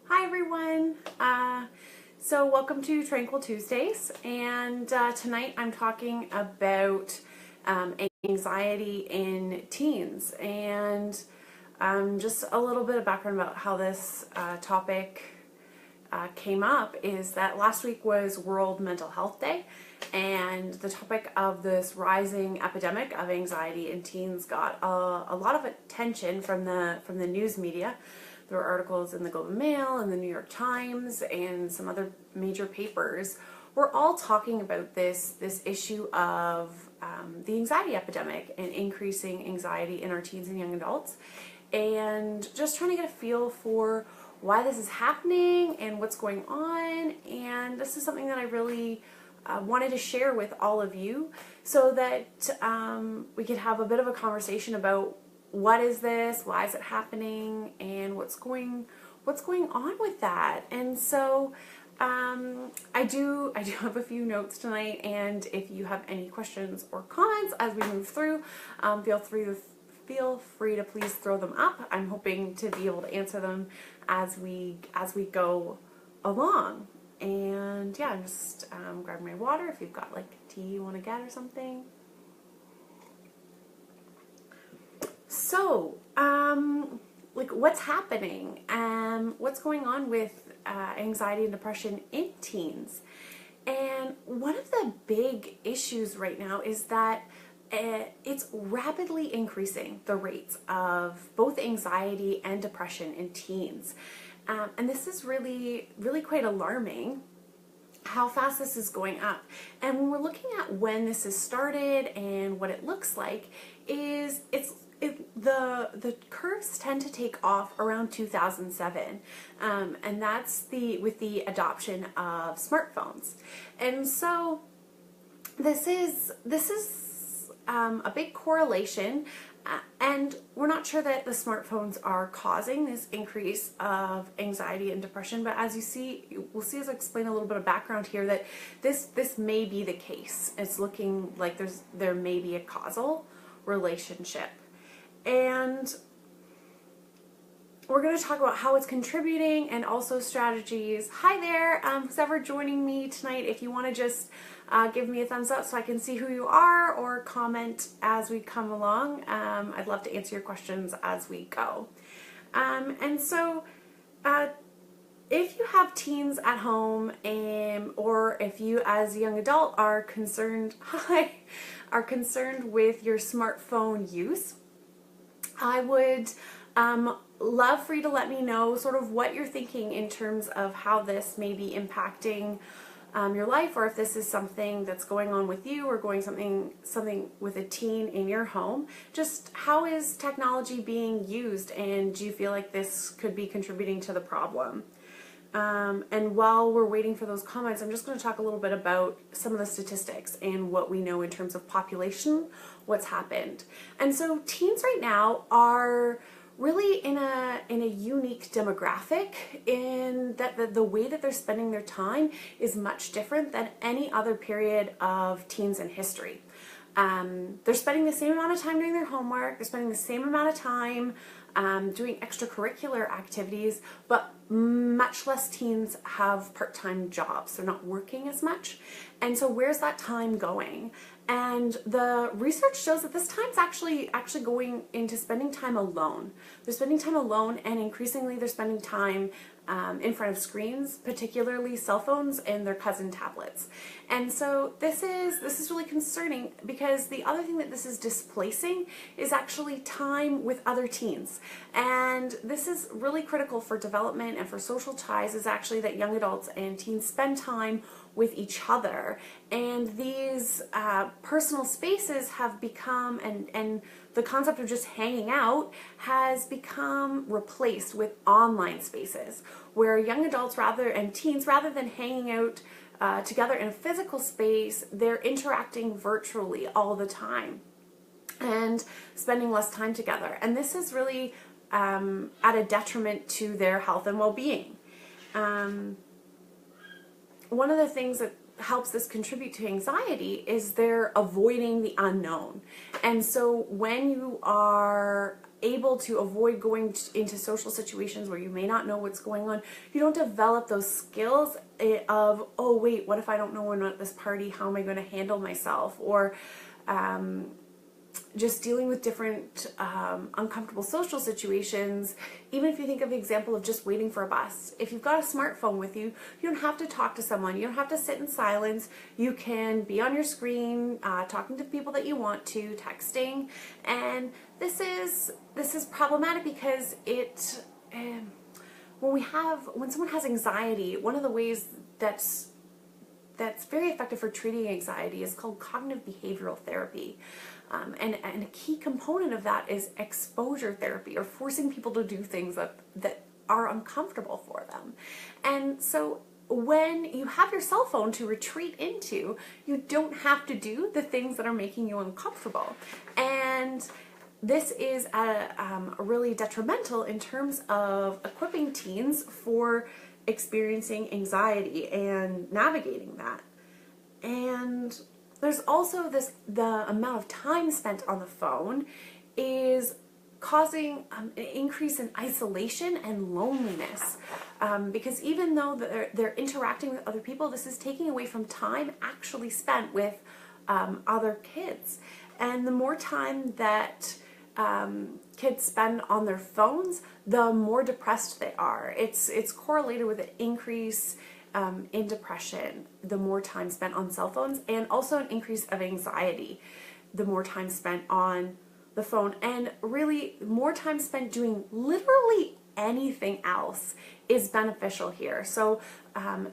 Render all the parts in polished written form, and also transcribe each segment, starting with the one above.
Hi everyone. So welcome to Tranquil Tuesdays, and tonight I'm talking about anxiety in teens, and just a little bit of background about how this topic came up is that last week was World Mental Health Day, and the topic of this rising epidemic of anxiety in teens got a lot of attention from the news media. There were articles in the Globe and Mail and the New York Times and some other major papers. We're all talking about this issue of the anxiety epidemic and increasing anxiety in our teens and young adults, and just trying to get a feel for why this is happening and what's going on. And this is something that I really wanted to share with all of you so that we could have a bit of a conversation about what is this, why is it happening, and what's going on with that. And so I do have a few notes tonight, and if you have any questions or comments as we move through, feel free to please throw them up. I'm hoping to be able to answer them as we go along. And yeah, I'm just grabbing my water if you've got like tea you want to get or something. So, like, what's happening? What's going on with anxiety and depression in teens? And one of the big issues right now is that it's rapidly increasing, the rates of both anxiety and depression in teens. And this is really, really quite alarming, how fast this is going up. And when we're looking at when this has started and what it looks like, the curves tend to take off around 2007, and that's with the adoption of smartphones. And so this is a big correlation, and we're not sure that the smartphones are causing this increase of anxiety and depression, but as we'll see as I explain a little bit of background here, that this may be the case. It's looking like there may be a causal relationship. And we're going to talk about how it's contributing and also strategies. Hi there, who's ever joining me tonight. If you want to just give me a thumbs up so I can see who you are, or comment as we come along. I'd love to answer your questions as we go. And so if you have teens at home, or if you as a young adult are concerned with your smartphone use, I would love for you to let me know sort of what you're thinking in terms of how this may be impacting your life, or if this is something that's going on with you or something with a teen in your home. Just how is technology being used, and do you feel like this could be contributing to the problem? And while we're waiting for those comments, I'm just going to talk a little bit about some of the statistics and what we know in terms of population, what's happened. And so teens right now are really in a unique demographic, in that the way that they're spending their time is much different than any other period of teens in history. They're spending the same amount of time doing their homework, they're spending the same amount of time doing extracurricular activities, but much less teens have part-time jobs. They're not working as much. And so where's that time going? And the research shows that this time's actually going into spending time alone. They're spending time alone, and increasingly they're spending time in front of screens, particularly cell phones and their cousin tablets. And so this is really concerning, because the other thing that this is displacing is actually time with other teens. And this is really critical for development and for social ties, is actually that young adults and teens spend time with each other. And these personal spaces have become, and the concept of just hanging out has become replaced with online spaces, where young adults and teens, rather than hanging out together in a physical space, they're interacting virtually all the time and spending less time together. And this is really at a detriment to their health and well-being. One of the things that helps this contribute to anxiety is they're avoiding the unknown. And so when you are able to avoid going into social situations where you may not know what's going on. You don't develop those skills of, oh wait, what if I don't know when I'm at this party? How am I going to handle myself? Or just dealing with different uncomfortable social situations. Even if you think of the example of just waiting for a bus, if you've got a smartphone with you, you don't have to talk to someone, you don't have to sit in silence, you can be on your screen talking to people that you want to, texting. And this is problematic because it when someone has anxiety, one of the ways that's very effective for treating anxiety is called cognitive behavioral therapy. And a key component of that is exposure therapy, or forcing people to do things that are uncomfortable for them. And so when you have your cell phone to retreat into, you don't have to do the things that are making you uncomfortable. And this is really detrimental in terms of equipping teens for experiencing anxiety and navigating that. And there's also the amount of time spent on the phone is causing an increase in isolation and loneliness, because even though they're interacting with other people, this is taking away from time actually spent with other kids. And the more time that kids spend on their phones, the more depressed they are. It's correlated with an increase in depression, the more time spent on cell phones, and also an increase of anxiety, the more time spent on the phone. And really, more time spent doing literally anything else is beneficial here. So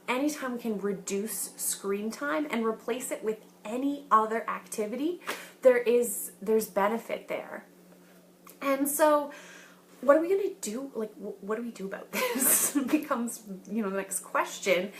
anytime we can reduce screen time and replace it with any other activity, there's benefit there. And so what are we going to do? Like, what do we do about this? becomes, the next question.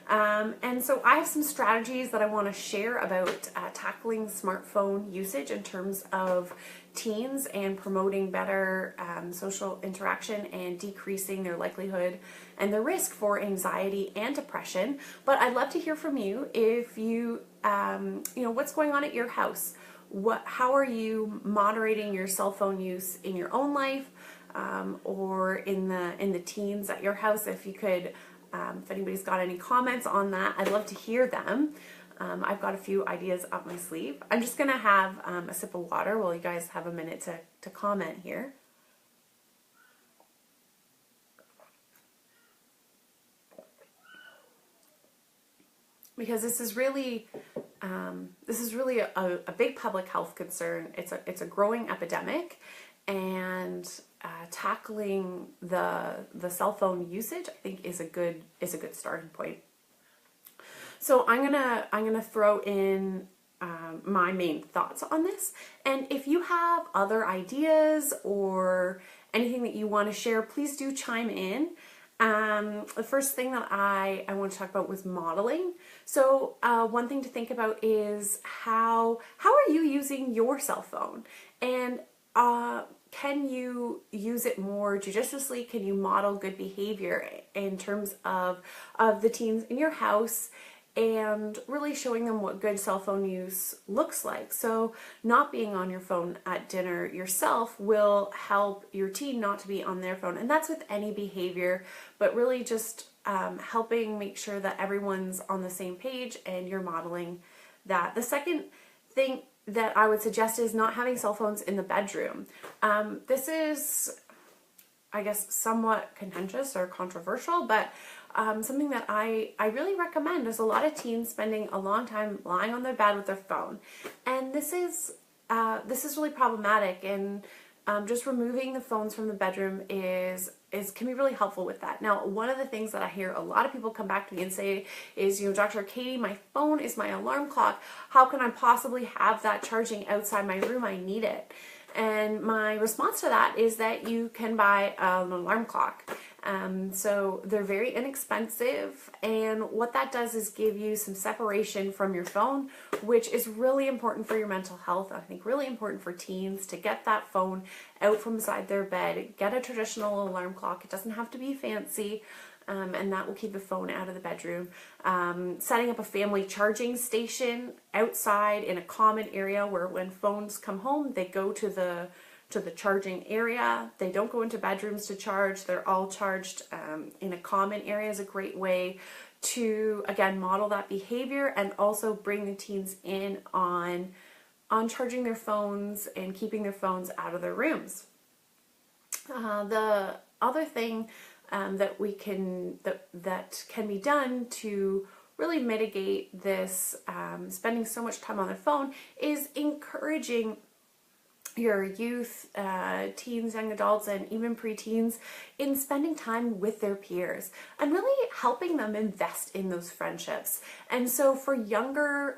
And so I have some strategies that I want to share about tackling smartphone usage in terms of teens and promoting better social interaction and decreasing their likelihood and the risk for anxiety and depression. But I'd love to hear from you if you, what's going on at your house? How are you moderating your cell phone use in your own life? Or in the teens at your house? If you could, if anybody's got any comments on that, I'd love to hear them. I've got a few ideas up my sleeve. I'm just gonna have a sip of water while you guys have a minute to comment here. Because this is really a big public health concern. It's a growing epidemic, and tackling the cell phone usage, I think, is a good starting point. So I'm gonna throw in my main thoughts on this, and if you have other ideas or anything that you want to share, please do chime in. The first thing that I want to talk about was modeling. So one thing to think about is how are you using your cell phone, and can you use it more judiciously? Can you model good behavior in terms of the teens in your house, and really showing them what good cell phone use looks like? So not being on your phone at dinner yourself will help your teen not to be on their phone. And that's with any behavior, but really just helping make sure that everyone's on the same page and you're modeling that. The second thing that I would suggest is not having cell phones in the bedroom. This is, I guess, somewhat contentious or controversial, but something that I really recommend. There's a lot of teens spending a long time lying on their bed with their phone, and this is really problematic. And just removing the phones from the bedroom can be really helpful with that. Now, one of the things that I hear a lot of people come back to me and say is, Dr. Katie, my phone is my alarm clock. How can I possibly have that charging outside my room? I need it. And my response to that is that you can buy an alarm clock. So they're very inexpensive, and what that does is give you some separation from your phone, which is really important for your mental health. I think really important for teens to get that phone out from beside their bed. Get a traditional alarm clock. It doesn't have to be fancy. And that will keep the phone out of the bedroom. Setting up a family charging station outside in a common area where when phones come home, they go to the to the charging area. They don't go into bedrooms to charge. They're all charged in a common area is a great way to, again, model that behavior and also bring the teens in on charging their phones and keeping their phones out of their rooms. The other thing that can be done to really mitigate this spending so much time on their phone is encouraging your youth, teens, young adults, and even preteens in spending time with their peers and really helping them invest in those friendships. And so for younger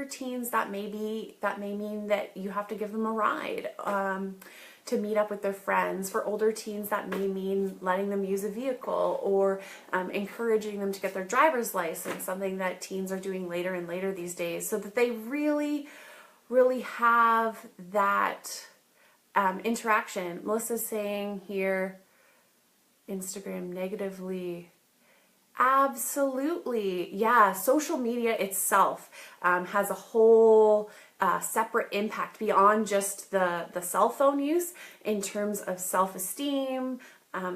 teens, that may mean that you have to give them a ride to meet up with their friends. For older teens, that may mean letting them use a vehicle or encouraging them to get their driver's license, something that teens are doing later and later these days, so that they really have that interaction. Melissa's saying here, Instagram negatively. Absolutely. Yeah, social media itself has a whole separate impact beyond just the cell phone use in terms of self-esteem,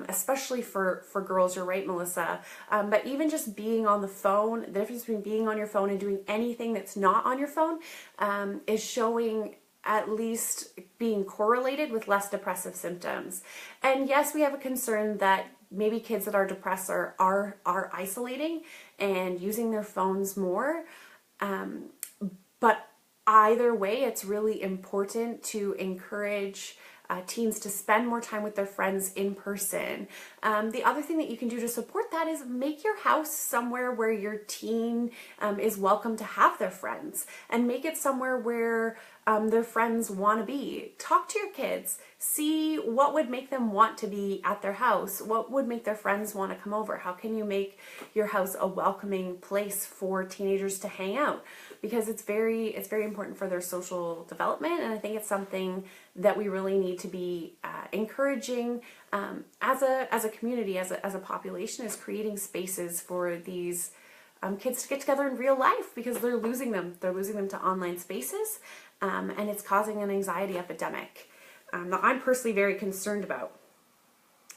especially for girls. You're right, Melissa. But even just being on the phone, the difference between being on your phone and doing anything that's not on your phone is showing at least being correlated with less depressive symptoms. And yes, we have a concern that maybe kids that are depressed are isolating and using their phones more. But either way, it's really important to encourage teens to spend more time with their friends in person. The other thing that you can do to support that is make your house somewhere where your teen is welcome to have their friends, and make it somewhere where their friends want to be. Talk to your kids. See what would make them want to be at their house. What would make their friends want to come over? How can you make your house a welcoming place for teenagers to hang out? Because it's very important for their social development, and I think it's something that we really need to be encouraging as a community, as a population, is creating spaces for these kids to get together in real life, because they're losing them. They're losing them to online spaces, and it's causing an anxiety epidemic that I'm personally very concerned about.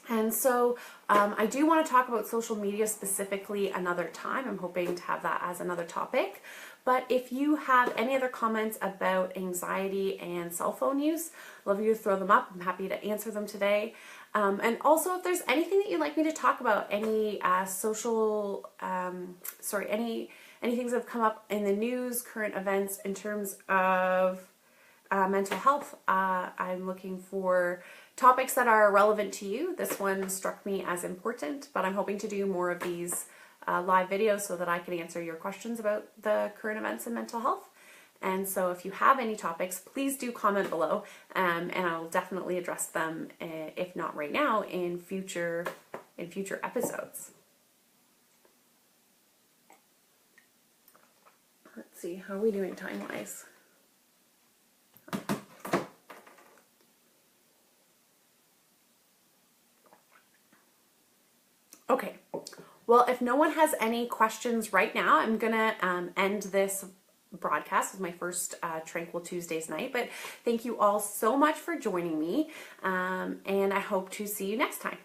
And so I do want to talk about social media specifically another time. I'm hoping to have that as another topic. But if you have any other comments about anxiety and cell phone use, I'd love you to throw them up. I'm happy to answer them today. And also, if there's anything that you'd like me to talk about, any any things that have come up in the news, current events in terms of mental health, I'm looking for topics that are relevant to you. This one struck me as important, but I'm hoping to do more of these live videos so that I can answer your questions about the current events in mental health. And so if you have any topics, please do comment below, and I'll definitely address them, if not right now, in future episodes. Let's see, how are we doing time-wise? Okay, well, if no one has any questions right now, I'm gonna end this broadcast with my first Tranquil Tuesdays night. But thank you all so much for joining me, and I hope to see you next time.